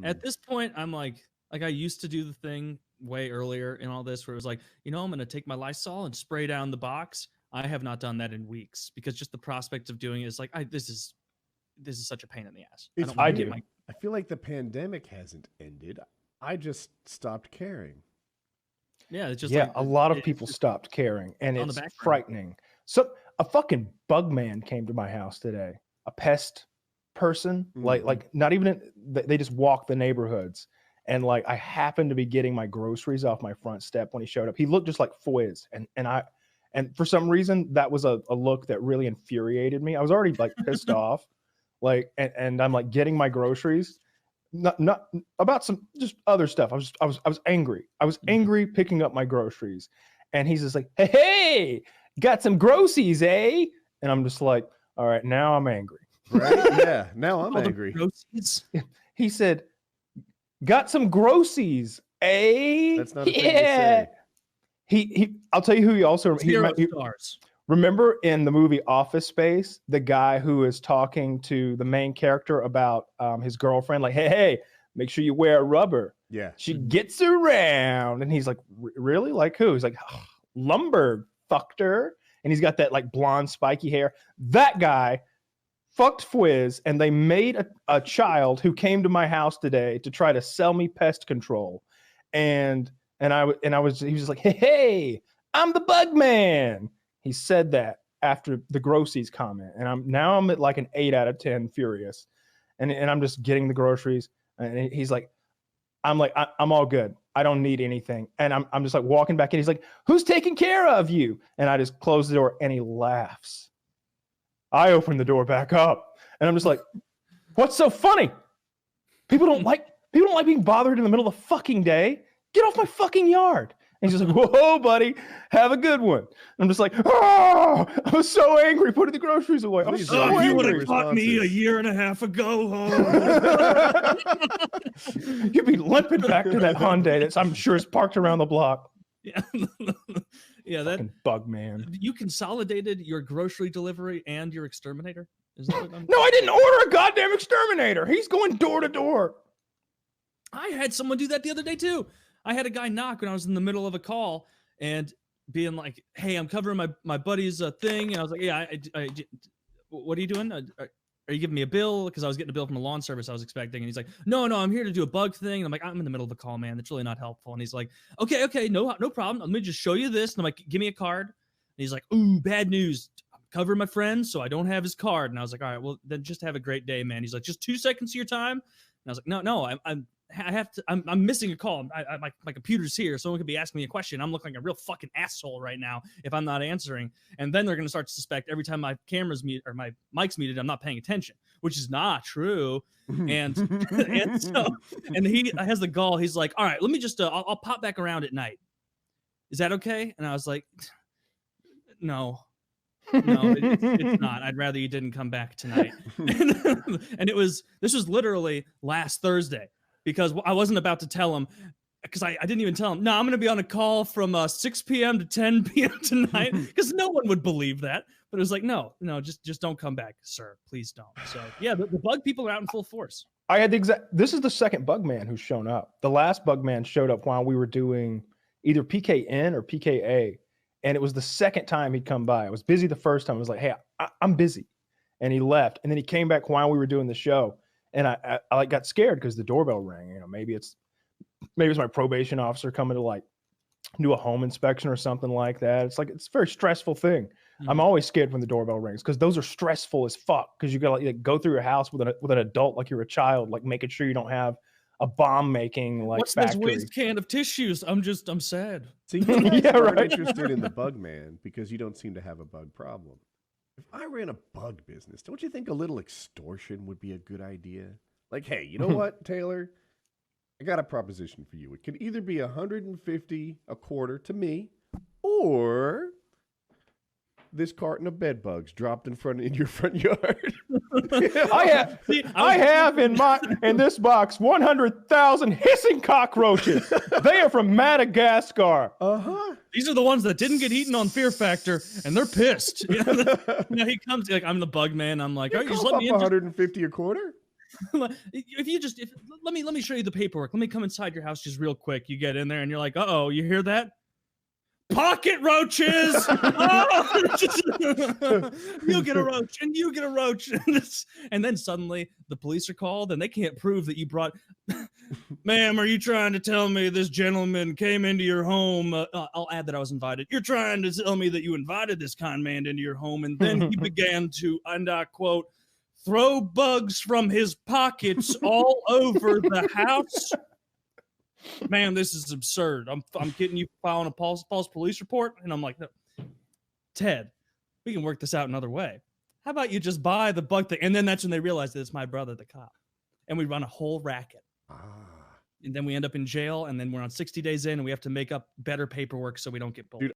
At this point, I'm like I used to do the thing way earlier in all this where it was like, I'm going to take my Lysol and spray down the box. I have not done that in weeks because just the prospect of doing it is like, this is such a pain in the ass. I feel like the pandemic hasn't ended. I just stopped caring. Yeah, it's just a lot of people stopped caring, and it's frightening. So a fucking bug man came to my house today. A pest person, like not even they just walk the neighborhoods, and like I happened to be getting my groceries off my front step when he showed up. He looked just like Fwiz, and for some reason that was a look that really infuriated me. I was already like pissed off, like and I'm like getting my groceries. Not about some just other stuff. I was angry. I was angry picking up my groceries, and he's just like, "Hey, got some groceries, eh?" And I'm just like, "All right, now I'm angry." Right? Yeah, now I'm angry. He said, "Got some groceries, eh?" That's not a thing to say. He. I'll tell you who he also. Stars. Remember in the movie Office Space, the guy who is talking to the main character about his girlfriend, like, hey, make sure you wear rubber. Yeah. She gets around. And he's like, really? Like who? He's like, Lumberg fucked her. And he's got that like blonde spiky hair. That guy fucked Fwiz, and they made a child who came to my house today to try to sell me pest control. And he was just like, hey, I'm the bug man. He said that after the groceries comment, and I'm at like an 8 out of 10 furious, and I'm just getting the groceries, and he's like, I'm all good. I don't need anything, and I'm just like walking back in. He's like, who's taking care of you? And I just close the door, and he laughs. I open the door back up, and I'm just like, what's so funny? People don't like being bothered in the middle of the fucking day. Get off my fucking yard. And he's just like, whoa, buddy, have a good one. And I'm just like, oh, I was so angry putting the groceries away. I'm so angry. You would have caught me a year and a half ago. You'd be limping back to that Hyundai that I'm sure is parked around the block. Yeah. Yeah, that fucking bug man. You consolidated your grocery delivery and your exterminator? Is that what No, I didn't order a goddamn exterminator. He's going door to door. I had someone do that the other day too. I had a guy knock when I was in the middle of a call and being like, hey, I'm covering my buddy's thing. And I was like, yeah, what are you doing? Are you giving me a bill? Because I was getting a bill from a lawn service I was expecting. And he's like, no, I'm here to do a bug thing. And I'm like, I'm in the middle of a call, man. That's really not helpful. And he's like, okay, no problem. Let me just show you this. And I'm like, give me a card. And he's like, ooh, bad news. I'm covering my friend, so I don't have his card. And I was like, all right, well, then just have a great day, man. He's like, just 2 seconds of your time. And I was like, no, I'm missing a call. My computer's here. Someone could be asking me a question. I'm looking like a real fucking asshole right now if I'm not answering. And then they're going to start to suspect every time my camera's mute or my mic's muted, I'm not paying attention, which is not true. And and he has the gall. He's like, all right, let me just, I'll pop back around at night. Is that okay? And I was like, no, it's not. I'd rather you didn't come back tonight. And this was literally last Thursday. Because I wasn't about to tell him, because I didn't even tell him, no, I'm going to be on a call from 6 p.m. to 10 p.m. tonight, because no one would believe that. But it was like, no, just don't come back, sir. Please don't. So, yeah, the bug people are out in full force. I had this is the second bug man who's shown up. The last bug man showed up while we were doing either PKN or PKA, and it was the second time he'd come by. I was busy the first time. I was like, hey, I'm busy. And he left. And then he came back while we were doing the show. And I like got scared because the doorbell rang. Maybe it's my probation officer coming to like do a home inspection or something like that. It's a very stressful thing. Mm-hmm. I'm always scared when the doorbell rings because those are stressful as fuck. Because you gotta like go through your house with an adult like you're a child, like making sure you don't have a bomb making like what's factory. This waste can of tissues? I'm sad. So you're interested in the bug man because you don't seem to have a bug problem. If I ran a bug business, don't you think a little extortion would be a good idea? Like, hey, you know what, Taylor? I got a proposition for you. It could either be $150 a quarter to me, or this carton of bed bugs dropped in your front yard. I have in this box 100,000 hissing cockroaches. They are from Madagascar. These are the ones that didn't get eaten on Fear Factor, and they're pissed. He comes like, I'm the bug man. I'm like, just let me in. $150 a quarter. Let me show you the paperwork. Let me come inside your house just real quick. You get in there and you're like, uh-oh, you hear that? Pocket roaches. Oh! You get a roach and you get a roach. And then suddenly the police are called and they can't prove that you brought. Ma'am, are you trying to tell me this gentleman came into your home? I'll add that I was invited. You're trying to tell me that you invited this con man into your home and then he began to, and I quote, throw bugs from his pockets all over the house. Man, this is absurd. I'm getting you filing a false police report. And I'm like, no. Ted, we can work this out another way. How about you just buy the bug thing? And then that's when they realize that it's my brother, the cop. And we run a whole racket. And then we end up in jail. And then we're on 60 days in and we have to make up better paperwork so we don't get pulled. Dude,